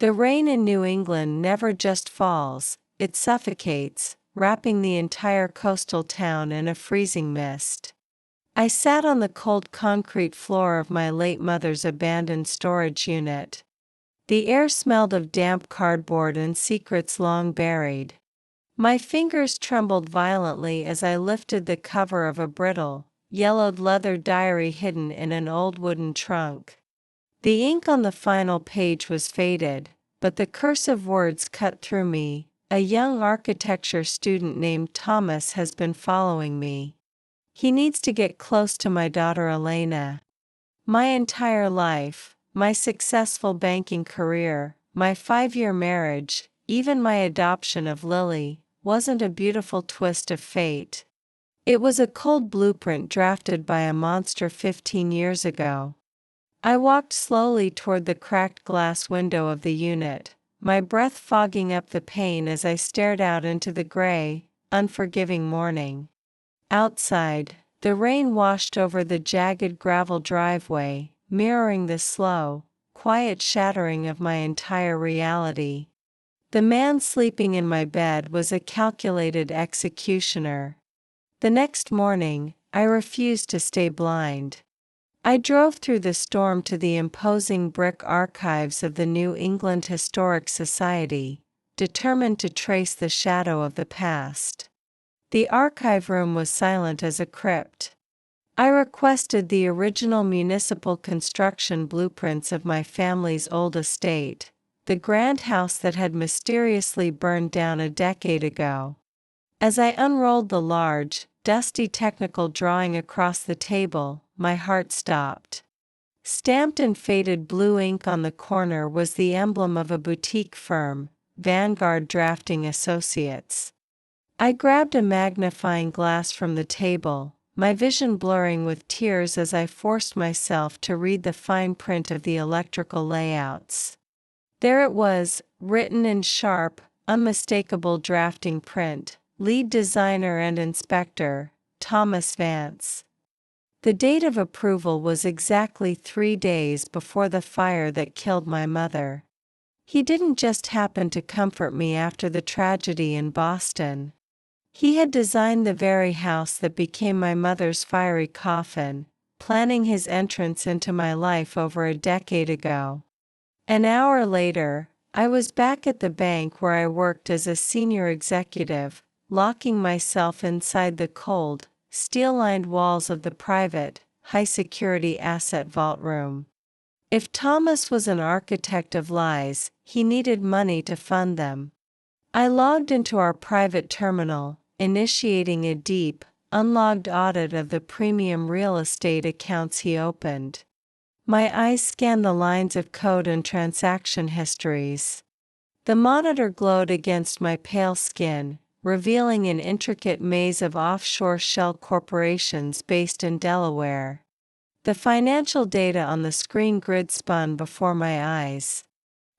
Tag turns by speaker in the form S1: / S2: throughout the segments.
S1: The rain in New England never just falls, it suffocates, wrapping the entire coastal town in a freezing mist. I sat on the cold concrete floor of my late mother's abandoned storage unit. The air smelled of damp cardboard and secrets long buried. My fingers trembled violently as I lifted the cover of a brittle, yellowed leather diary hidden in an old wooden trunk. The ink on the final page was faded, but the cursive words cut through me. A young architecture student named Thomas has been following me. He needs to get close to my daughter Elena. My entire life, my successful banking career, my 5-year marriage, even my adoption of Lily, wasn't a beautiful twist of fate. It was a cold blueprint drafted by a monster 15 years ago. I walked slowly toward the cracked glass window of the unit, my breath fogging up the pain as I stared out into the gray, unforgiving morning. Outside, the rain washed over the jagged gravel driveway, mirroring the slow, quiet shattering of my entire reality. The man sleeping in my bed was a calculated executioner. The next morning, I refused to stay blind. I drove through the storm to the imposing brick archives of the New England Historic Society, determined to trace the shadow of the past. The archive room was silent as a crypt. I requested the original municipal construction blueprints of my family's old estate, the grand house that had mysteriously burned down a decade ago. As I unrolled the large, dusty technical drawing across the table, my heart stopped. Stamped in faded blue ink on the corner was the emblem of a boutique firm, Vanguard Drafting Associates. I grabbed a magnifying glass from the table, my vision blurring with tears as I forced myself to read the fine print of the electrical layouts. There it was, written in sharp, unmistakable drafting print, lead designer and inspector, Thomas Vance. The date of approval was exactly 3 days before the fire that killed my mother. He didn't just happen to comfort me after the tragedy in Boston. He had designed the very house that became my mother's fiery coffin, planning his entrance into my life over a decade ago. An hour later, I was back at the bank where I worked as a senior executive, locking myself inside the cold, steel-lined walls of the private, high-security asset vault room. If Thomas was an architect of lies, he needed money to fund them. I logged into our private terminal, initiating a deep, unlogged audit of the premium real estate accounts he opened. My eyes scanned the lines of code and transaction histories. The monitor glowed against my pale skin, revealing an intricate maze of offshore shell corporations based in Delaware. The financial data on the screen grid spun before my eyes.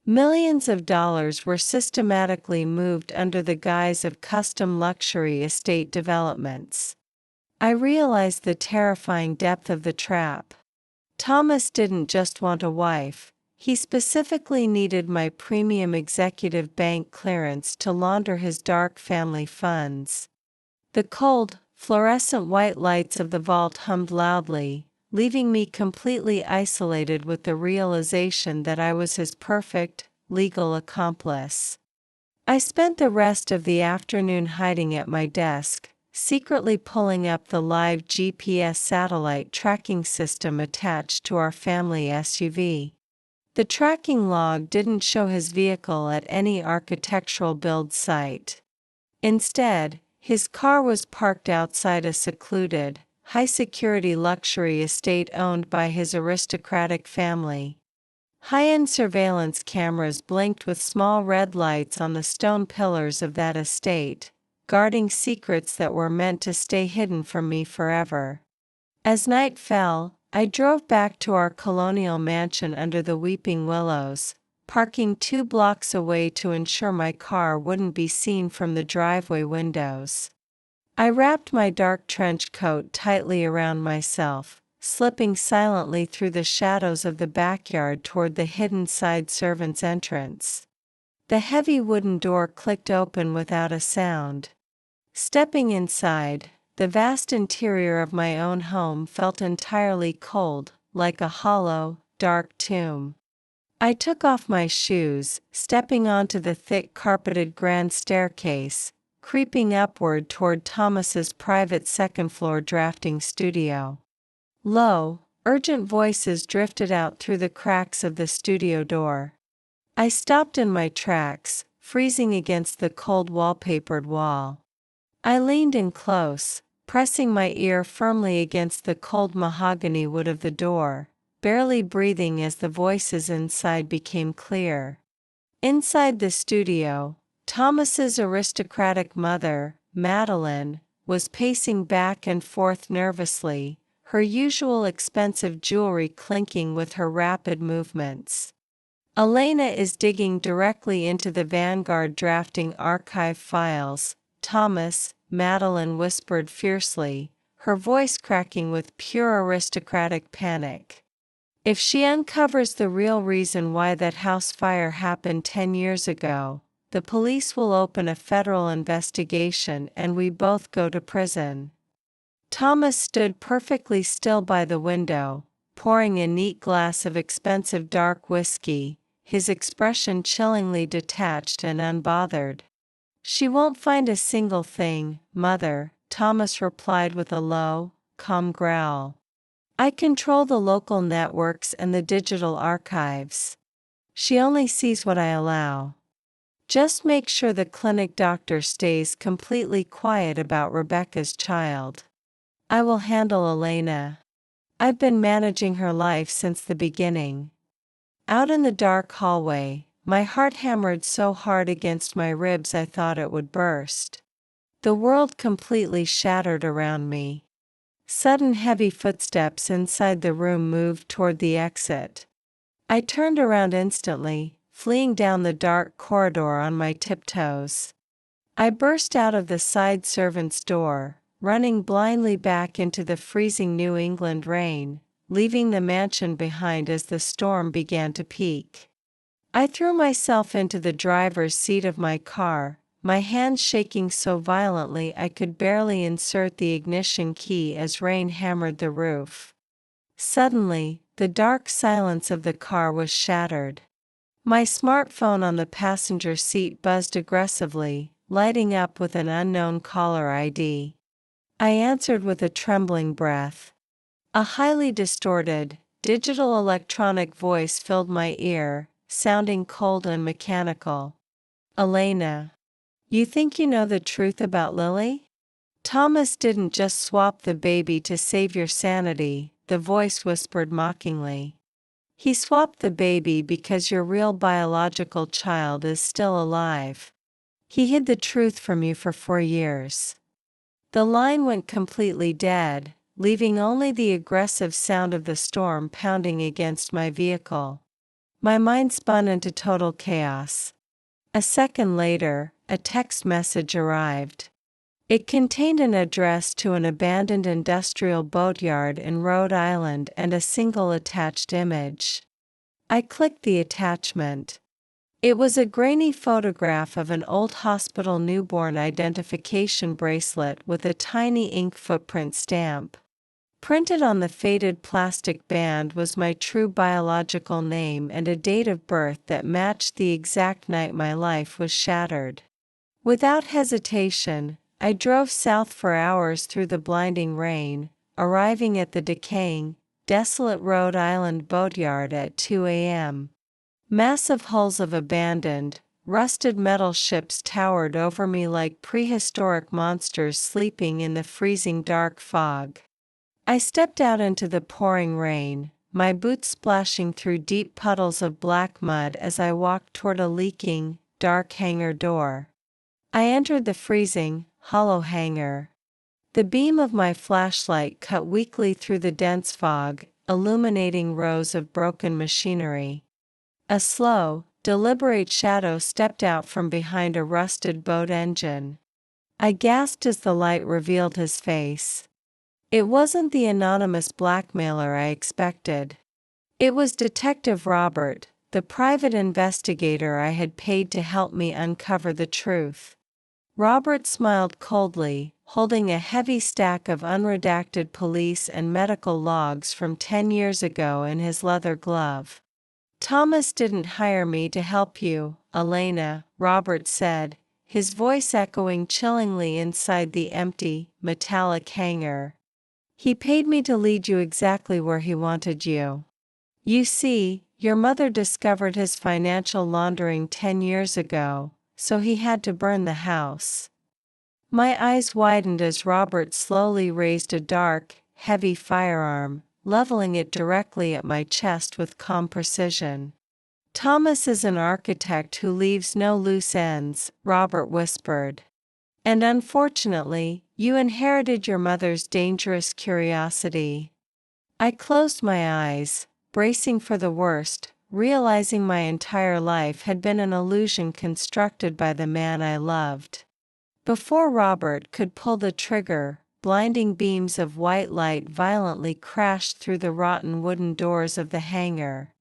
S1: Millions of dollars were systematically moved under the guise of custom luxury estate developments. I realized the terrifying depth of the trap. Thomas didn't just want a wife. He specifically needed my premium executive bank clearance to launder his dark family funds. The cold, fluorescent white lights of the vault hummed loudly, leaving me completely isolated with the realization that I was his perfect, legal accomplice. I spent the rest of the afternoon hiding at my desk, secretly pulling up the live GPS satellite tracking system attached to our family SUV. The tracking log didn't show his vehicle at any architectural build site. Instead, his car was parked outside a secluded, high-security luxury estate owned by his aristocratic family. High-end surveillance cameras blinked with small red lights on the stone pillars of that estate, guarding secrets that were meant to stay hidden from me forever. As night fell, I drove back to our colonial mansion under the weeping willows, parking 2 blocks away to ensure my car wouldn't be seen from the driveway windows. I wrapped my dark trench coat tightly around myself, slipping silently through the shadows of the backyard toward the hidden side servants' entrance. The heavy wooden door clicked open without a sound. Stepping inside, the vast interior of my own home felt entirely cold, like a hollow, dark tomb. I took off my shoes, stepping onto the thick carpeted grand staircase, creeping upward toward Thomas's private second-floor drafting studio. Low, urgent voices drifted out through the cracks of the studio door. I stopped in my tracks, freezing against the cold wallpapered wall. I leaned in close, pressing my ear firmly against the cold mahogany wood of the door, barely breathing as the voices inside became clear. Inside the studio, Thomas's aristocratic mother, Madeline, was pacing back and forth nervously, her usual expensive jewelry clinking with her rapid movements. "Elena is digging directly into the Vanguard drafting archive files, Thomas," Madeline whispered fiercely, her voice cracking with pure aristocratic panic. "If she uncovers the real reason why that house fire happened 10 years ago, the police will open a federal investigation and we both go to prison." Thomas stood perfectly still by the window, pouring a neat glass of expensive dark whiskey, his expression chillingly detached and unbothered. "She won't find a single thing, Mother," Thomas replied with a low, calm growl. "I control the local networks and the digital archives. She only sees what I allow. Just make sure the clinic doctor stays completely quiet about Rebecca's child. I will handle Elena. I've been managing her life since the beginning." Out in the dark hallway, my heart hammered so hard against my ribs I thought it would burst. The world completely shattered around me. Sudden heavy footsteps inside the room moved toward the exit. I turned around instantly, fleeing down the dark corridor on my tiptoes. I burst out of the side servant's door, running blindly back into the freezing New England rain, leaving the mansion behind as the storm began to peak. I threw myself into the driver's seat of my car, my hands shaking so violently I could barely insert the ignition key as rain hammered the roof. Suddenly, the dark silence of the car was shattered. My smartphone on the passenger seat buzzed aggressively, lighting up with an unknown caller ID. I answered with a trembling breath. A highly distorted, digital electronic voice filled my ear, sounding cold and mechanical. "Elena. You think you know the truth about Lily? Thomas didn't just swap the baby to save your sanity," the voice whispered mockingly. "He swapped the baby because your real biological child is still alive. He hid the truth from you for 4 years." The line went completely dead, leaving only the aggressive sound of the storm pounding against my vehicle. My mind spun into total chaos. A second later, a text message arrived. It contained an address to an abandoned industrial boatyard in Rhode Island and a single attached image. I clicked the attachment. It was a grainy photograph of an old hospital newborn identification bracelet with a tiny ink footprint stamp. Printed on the faded plastic band was my true biological name and a date of birth that matched the exact night my life was shattered. Without hesitation, I drove south for hours through the blinding rain, arriving at the decaying, desolate Rhode Island boatyard at 2 a.m. Massive hulls of abandoned, rusted metal ships towered over me like prehistoric monsters sleeping in the freezing dark fog. I stepped out into the pouring rain, my boots splashing through deep puddles of black mud as I walked toward a leaking, dark hangar door. I entered the freezing, hollow hangar. The beam of my flashlight cut weakly through the dense fog, illuminating rows of broken machinery. A slow, deliberate shadow stepped out from behind a rusted boat engine. I gasped as the light revealed his face. It wasn't the anonymous blackmailer I expected. It was Detective Robert, the private investigator I had paid to help me uncover the truth. Robert smiled coldly, holding a heavy stack of unredacted police and medical logs from 10 years ago in his leather glove. "Thomas didn't hire me to help you, Elena," Robert said, his voice echoing chillingly inside the empty, metallic hangar. "He paid me to lead you exactly where he wanted you. You see, your mother discovered his financial laundering 10 years ago, so he had to burn the house." My eyes widened as Robert slowly raised a dark, heavy firearm, leveling it directly at my chest with calm precision. "Thomas is an architect who leaves no loose ends," Robert whispered. "And unfortunately, you inherited your mother's dangerous curiosity." I closed my eyes, bracing for the worst, realizing my entire life had been an illusion constructed by the man I loved. Before Robert could pull the trigger, blinding beams of white light violently crashed through the rotten wooden doors of the hangar.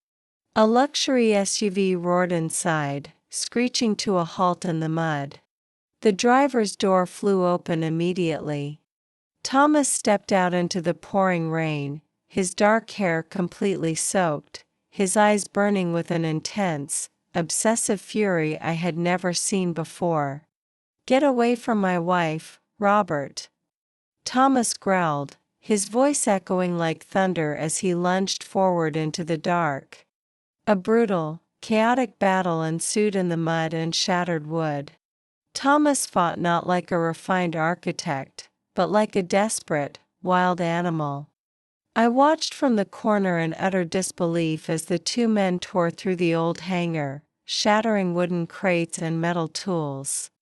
S1: A luxury SUV roared inside, screeching to a halt in the mud. The driver's door flew open immediately. Thomas stepped out into the pouring rain, his dark hair completely soaked, his eyes burning with an intense, obsessive fury I had never seen before. "Get away from my wife, Robert," Thomas growled, his voice echoing like thunder as he lunged forward into the dark. A brutal, chaotic battle ensued in the mud and shattered wood. Thomas fought not like a refined architect, but like a desperate, wild animal. I watched from the corner in utter disbelief as the two men tore through the old hangar, shattering wooden crates and metal tools.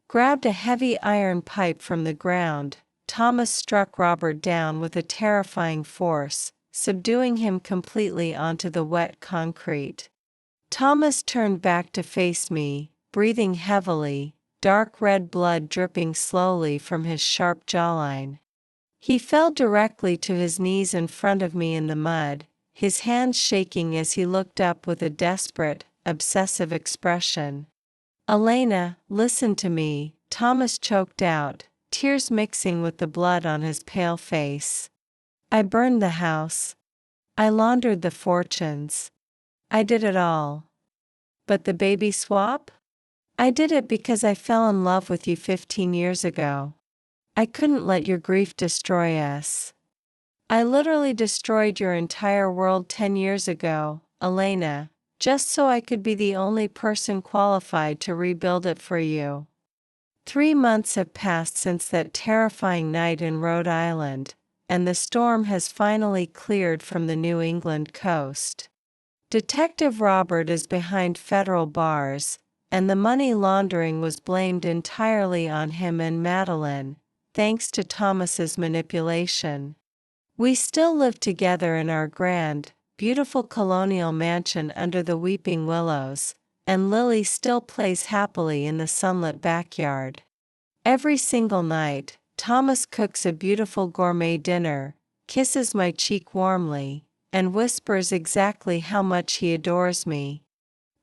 S1: Grabbed a heavy iron pipe from the ground, Thomas struck Robert down with a terrifying force, subduing him completely onto the wet concrete. Thomas turned back to face me, breathing heavily, dark red blood dripping slowly from his sharp jawline. He fell directly to his knees in front of me in the mud, his hands shaking as he looked up with a desperate, obsessive expression. "Elena, listen to me," Thomas choked out, tears mixing with the blood on his pale face. "I burned the house. I laundered the fortunes. I did it all. But the baby swap? I did it because I fell in love with you 15 years ago. I couldn't let your grief destroy us. I literally destroyed your entire world 10 years ago, Elena, just so I could be the only person qualified to rebuild it for you." 3 months have passed since that terrifying night in Rhode Island, and the storm has finally cleared from the New England coast. Detective Robert is behind federal bars, and the money laundering was blamed entirely on him and Madeline, thanks to Thomas's manipulation. We still live together in our grand, beautiful colonial mansion under the weeping willows, and Lily still plays happily in the sunlit backyard. Every single night, Thomas cooks a beautiful gourmet dinner, kisses my cheek warmly, and whispers exactly how much he adores me.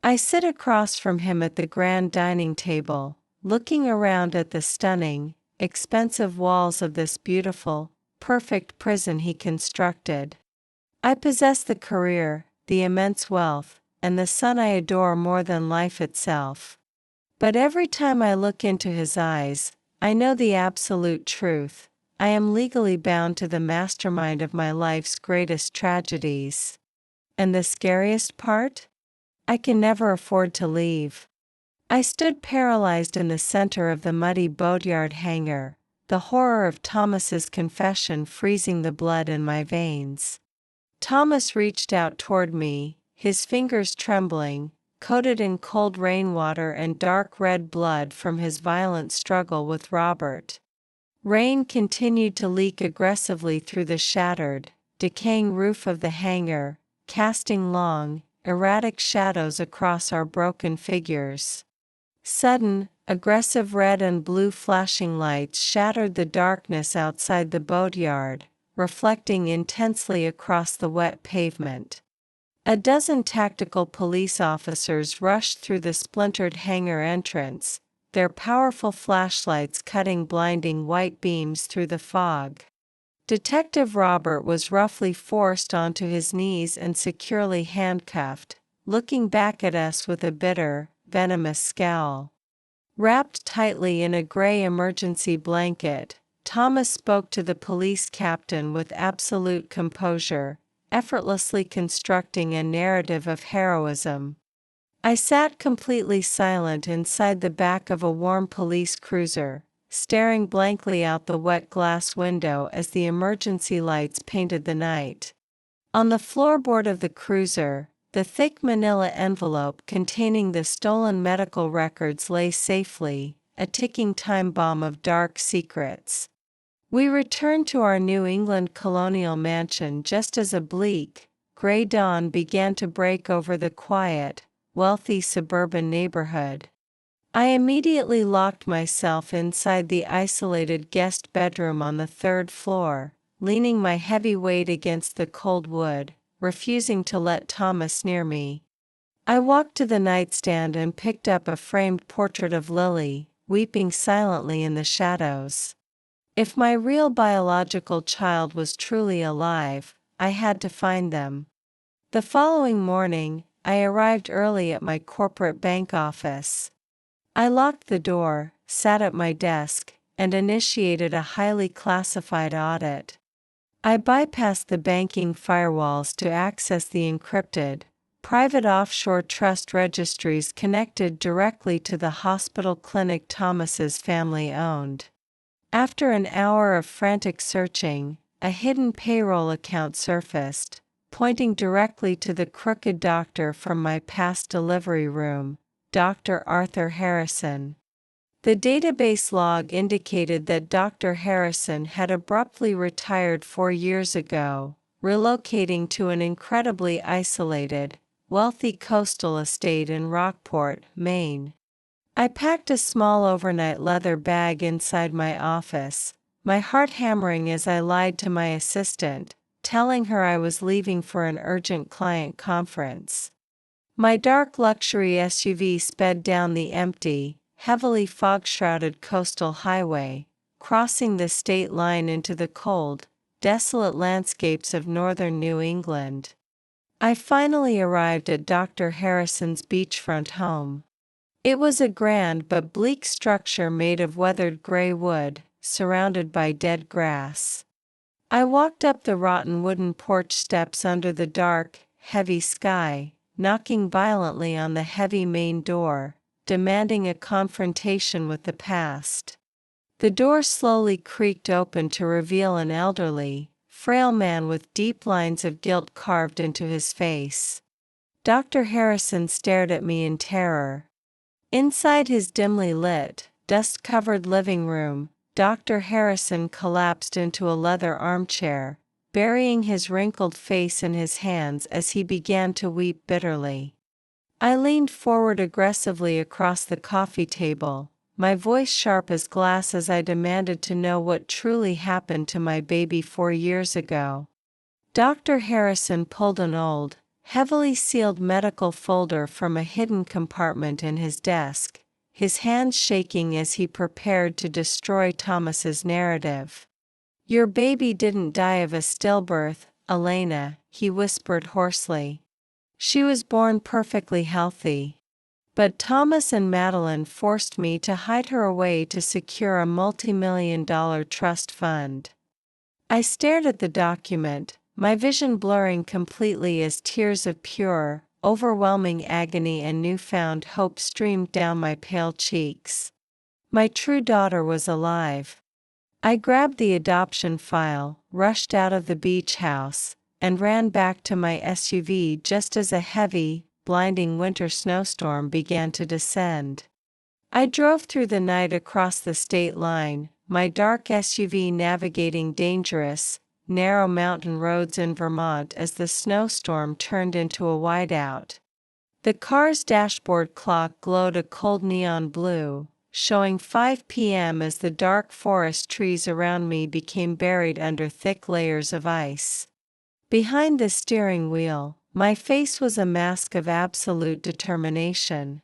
S1: I sit across from him at the grand dining table, looking around at the stunning, expensive walls of this beautiful, perfect prison he constructed. I possess the career, the immense wealth, and the son I adore more than life itself. But every time I look into his eyes, I know the absolute truth. I am legally bound to the mastermind of my life's greatest tragedies. And the scariest part? I can never afford to leave. I stood paralyzed in the center of the muddy boatyard hangar, the horror of Thomas's confession freezing the blood in my veins. Thomas reached out toward me, his fingers trembling, coated in cold rainwater and dark red blood from his violent struggle with Robert. Rain continued to leak aggressively through the shattered, decaying roof of the hangar, casting long, erratic shadows across our broken figures. Sudden, aggressive red and blue flashing lights shattered the darkness outside the boatyard, reflecting intensely across the wet pavement. A dozen tactical police officers rushed through the splintered hangar entrance, their powerful flashlights cutting blinding white beams through the fog. Detective Robert was roughly forced onto his knees and securely handcuffed, looking back at us with a bitter, venomous scowl. Wrapped tightly in a gray emergency blanket, Thomas spoke to the police captain with absolute composure, effortlessly constructing a narrative of heroism. I sat completely silent inside the back of a warm police cruiser, staring blankly out the wet glass window as the emergency lights painted the night. On the floorboard of the cruiser, the thick manila envelope containing the stolen medical records lay safely, a ticking time bomb of dark secrets. We returned to our New England colonial mansion just as a bleak, gray dawn began to break over the quiet, wealthy suburban neighborhood. I immediately locked myself inside the isolated guest bedroom on the third floor, leaning my heavy weight against the cold wood, refusing to let Thomas near me. I walked to the nightstand and picked up a framed portrait of Lily, weeping silently in the shadows. If my real biological child was truly alive, I had to find them. The following morning, I arrived early at my corporate bank office. I locked the door, sat at my desk, and initiated a highly classified audit. I bypassed the banking firewalls to access the encrypted, private offshore trust registries connected directly to the hospital clinic Thomas's family owned. After an hour of frantic searching, a hidden payroll account surfaced, pointing directly to the crooked doctor from my past delivery room, Dr. Arthur Harrison. The database log indicated that Dr. Harrison had abruptly retired 4 years ago, relocating to an incredibly isolated, wealthy coastal estate in Rockport, Maine. I packed a small overnight leather bag inside my office, my heart hammering as I lied to my assistant, telling her I was leaving for an urgent client conference. My dark luxury SUV sped down the empty, heavily fog-shrouded coastal highway, crossing the state line into the cold, desolate landscapes of northern New England. I finally arrived at Dr. Harrison's beachfront home. It was a grand but bleak structure made of weathered gray wood, surrounded by dead grass. I walked up the rotten wooden porch steps under the dark, heavy sky, knocking violently on the heavy main door, demanding a confrontation with the past. The door slowly creaked open to reveal an elderly, frail man with deep lines of guilt carved into his face. Dr. Harrison stared at me in terror. Inside his dimly lit, dust-covered living room, Dr. Harrison collapsed into a leather armchair, burying his wrinkled face in his hands as he began to weep bitterly. I leaned forward aggressively across the coffee table, my voice sharp as glass as I demanded to know what truly happened to my baby 4 years ago. Dr. Harrison pulled an old, heavily sealed medical folder from a hidden compartment in his desk, his hands shaking as he prepared to destroy Thomas's narrative. "Your baby didn't die of a stillbirth, Elena," he whispered hoarsely. "She was born perfectly healthy. But Thomas and Madeline forced me to hide her away to secure a multi-million-dollar trust fund." I stared at the document, my vision blurring completely as tears of pure, overwhelming agony and newfound hope streamed down my pale cheeks. My true daughter was alive. I grabbed the adoption file, rushed out of the beach house, and ran back to my SUV just as a heavy, blinding winter snowstorm began to descend. I drove through the night across the state line, my dark SUV navigating dangerous, narrow mountain roads in Vermont as the snowstorm turned into a whiteout. The car's dashboard clock glowed a cold neon blue, showing 5 p.m. as the dark forest trees around me became buried under thick layers of ice. Behind the steering wheel, my face was a mask of absolute determination.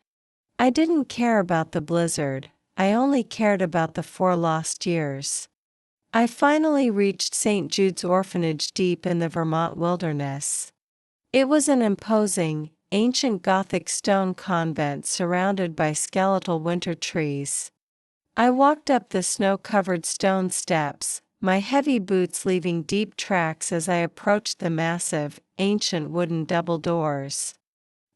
S1: I didn't care about the blizzard, I only cared about the 4 lost years. I finally reached St. Jude's Orphanage deep in the Vermont wilderness. It was an imposing, ancient Gothic stone convent surrounded by skeletal winter trees. I walked up the snow-covered stone steps, my heavy boots leaving deep tracks as I approached the massive, ancient wooden double doors.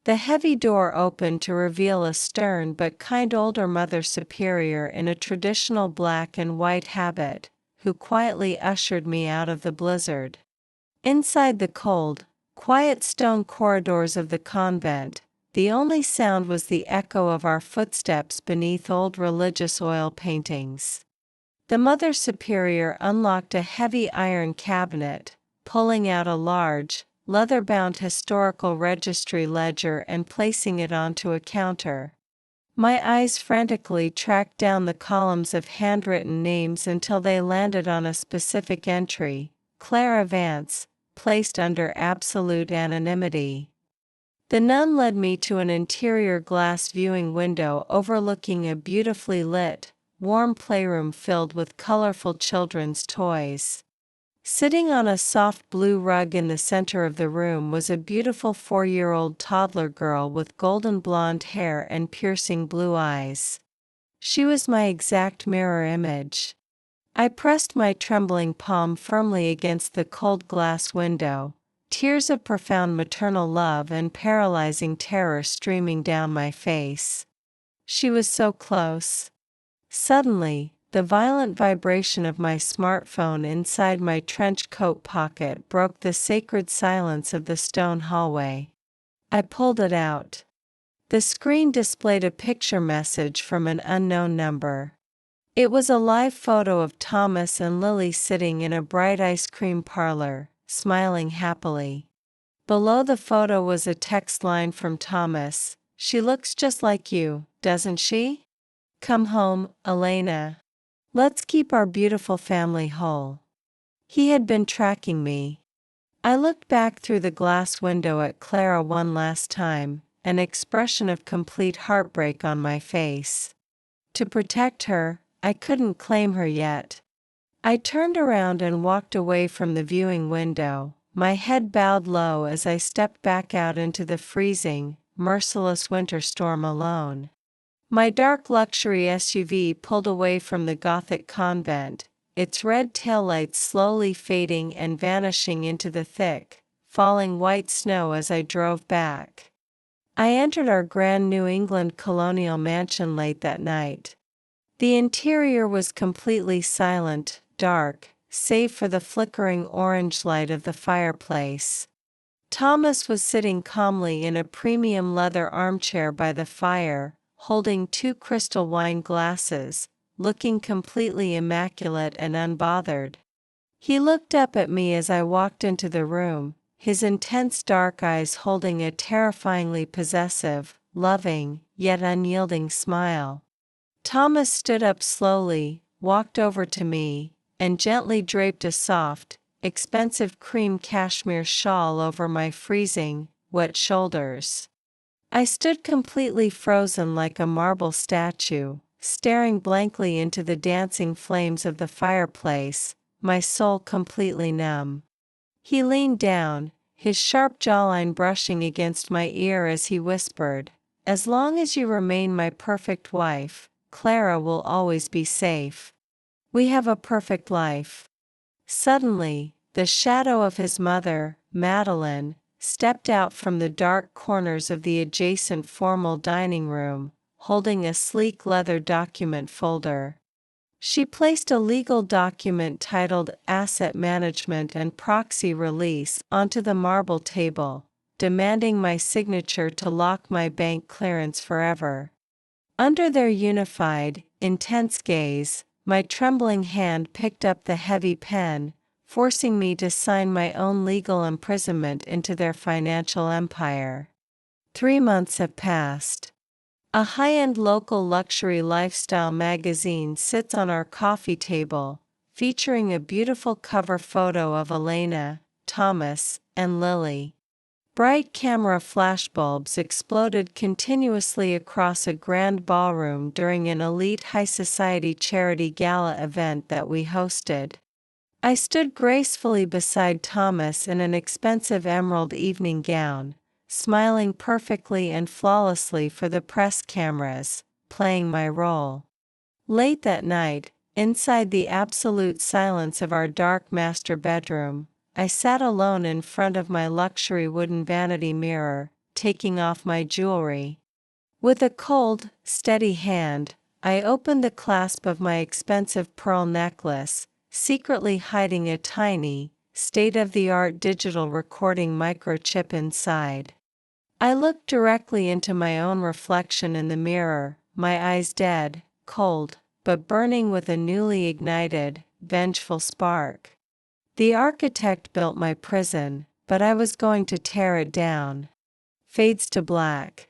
S1: The heavy door opened to reveal a stern but kind older Mother Superior in a traditional black and white habit, who quietly ushered me out of the blizzard. Inside the cold, quiet stone corridors of the convent, the only sound was the echo of our footsteps beneath old religious oil paintings. The Mother Superior unlocked a heavy iron cabinet, pulling out a large, leather-bound historical registry ledger and placing it onto a counter. My eyes frantically tracked down the columns of handwritten names until they landed on a specific entry, Clara Vance, placed under absolute anonymity. The nun led me to an interior glass viewing window overlooking a beautifully lit, warm playroom filled with colorful children's toys. Sitting on a soft blue rug in the center of the room was a beautiful 4-year-old toddler girl with golden blonde hair and piercing blue eyes. She was my exact mirror image. I pressed my trembling palm firmly against the cold glass window, tears of profound maternal love and paralyzing terror streaming down my face. She was so close. Suddenly, the violent vibration of my smartphone inside my trench coat pocket broke the sacred silence of the stone hallway. I pulled it out. The screen displayed a picture message from an unknown number. It was a live photo of Thomas and Lily sitting in a bright ice cream parlor, smiling happily. Below the photo was a text line from Thomas, "She looks just like you, doesn't she? Come home, Elena. Let's keep our beautiful family whole." He had been tracking me. I looked back through the glass window at Clara one last time, an expression of complete heartbreak on my face. To protect her, I couldn't claim her yet. I turned around and walked away from the viewing window, my head bowed low as I stepped back out into the freezing, merciless winter storm alone. My dark luxury SUV pulled away from the Gothic convent, its red taillights slowly fading and vanishing into the thick, falling white snow as I drove back. I entered our grand New England colonial mansion late that night. The interior was completely silent, dark, save for the flickering orange light of the fireplace. Thomas was sitting calmly in a premium leather armchair by the fire, holding 2 crystal wine glasses, looking completely immaculate and unbothered. He looked up at me as I walked into the room, his intense dark eyes holding a terrifyingly possessive, loving, yet unyielding smile. Thomas stood up slowly, walked over to me, and gently draped a soft, expensive cream cashmere shawl over my freezing, wet shoulders. I stood completely frozen like a marble statue, staring blankly into the dancing flames of the fireplace, my soul completely numb. He leaned down, his sharp jawline brushing against my ear as he whispered, "As long as you remain my perfect wife, Clara will always be safe. We have a perfect life." Suddenly, the shadow of his mother, Madeline, stepped out from the dark corners of the adjacent formal dining room, holding a sleek leather document folder. She placed a legal document titled Asset Management and Proxy Release onto the marble table, demanding my signature to lock my bank clearance forever. Under their unified, intense gaze, my trembling hand picked up the heavy pen, forcing me to sign my own legal imprisonment into their financial empire. 3 months have passed. A high-end local luxury lifestyle magazine sits on our coffee table, featuring a beautiful cover photo of Elena, Thomas, and Lily. Bright camera flashbulbs exploded continuously across a grand ballroom during an elite high society charity gala event that we hosted. I stood gracefully beside Thomas in an expensive emerald evening gown, smiling perfectly and flawlessly for the press cameras, playing my role. Late that night, inside the absolute silence of our dark master bedroom, I sat alone in front of my luxury wooden vanity mirror, taking off my jewelry. With a cold, steady hand, I opened the clasp of my expensive pearl necklace, secretly hiding a tiny, state-of-the-art digital recording microchip inside. I looked directly into my own reflection in the mirror, my eyes dead, cold, but burning with a newly ignited, vengeful spark. The architect built my prison, but I was going to tear it down. Fades to black.